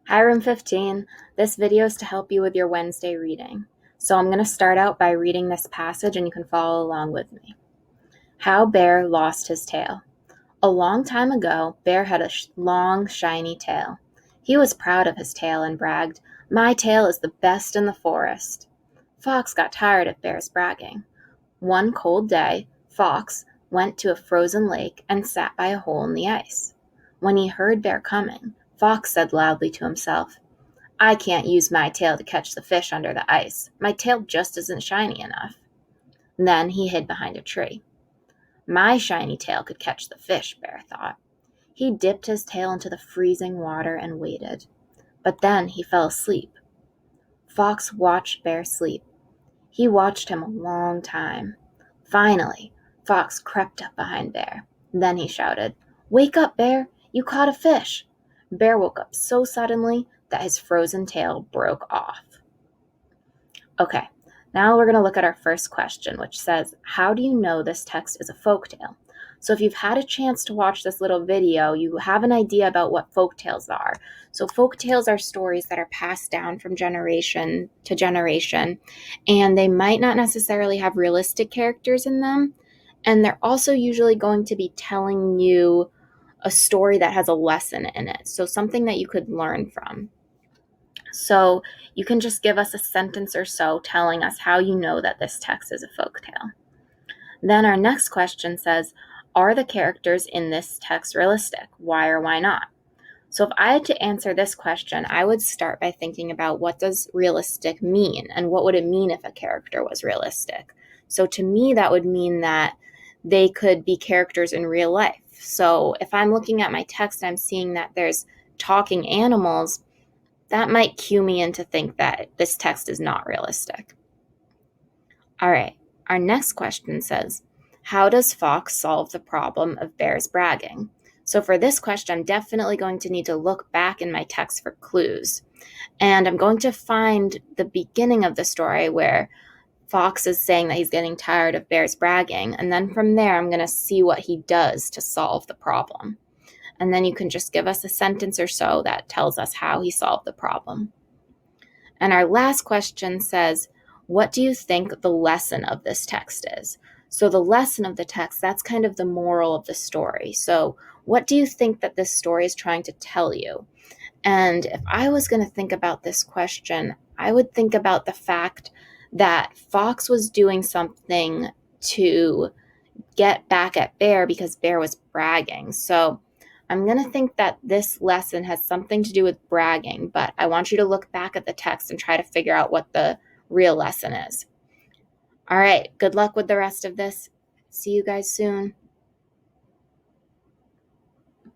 Hi, Room 15. This video is to help you with your Wednesday reading. So I'm going to start out by reading this passage and you can follow along with me. How Bear Lost His Tail. A long time ago, Bear had a long, shiny tail. He was proud of his tail and bragged, "My tail is the best in the forest." Fox got tired of Bear's bragging. One cold day, Fox went to a frozen lake and sat by a hole in the ice. When he heard Bear coming, Fox said loudly to himself, "I can't use my tail to catch the fish under the ice. My tail just isn't shiny enough." Then he hid behind a tree. My shiny tail could catch the fish, Bear thought. He dipped his tail into the freezing water and waited. But then he fell asleep. Fox watched Bear sleep. He watched him a long time. Finally, Fox crept up behind Bear. Then he shouted, "Wake up, Bear! You caught a fish!" Bear woke up so suddenly that his frozen tail broke off. Okay, now we're going to look at our first question, which says, how do you know this text is a folktale? So if you've had a chance to watch this little video, you have an idea about what folktales are. So folktales are stories that are passed down from generation to generation, and they might not necessarily have realistic characters in them, and they're also usually going to be telling you a story that has a lesson in it, so something that you could learn from. So you can just give us a sentence or so telling us how you know that this text is a folktale. Then our next question says, are the characters in this text realistic? Why or why not? So if I had to answer this question, I would start by thinking about what does realistic mean and what would it mean if a character was realistic? So to me, that would mean that they could be characters in real life. So if I'm looking at my text, I'm seeing that there's talking animals, that might cue me in to think that this text is not realistic. All right, our next question says, how does Fox solve the problem of Bear's bragging? So for this question, I'm definitely going to need to look back in my text for clues. And I'm going to find the beginning of the story where Fox is saying that he's getting tired of Bear's bragging. And then from there, I'm going to see what he does to solve the problem. And then you can just give us a sentence or so that tells us how he solved the problem. And our last question says, what do you think the lesson of this text is? So the lesson of the text, that's kind of the moral of the story. So what do you think that this story is trying to tell you? And if I was going to think about this question, I would think about the fact that Fox was doing something to get back at Bear because Bear was bragging. So I'm going to think that this lesson has something to do with bragging, but I want you to look back at the text and try to figure out what the real lesson is. All right, good luck with the rest of this. See you guys soon.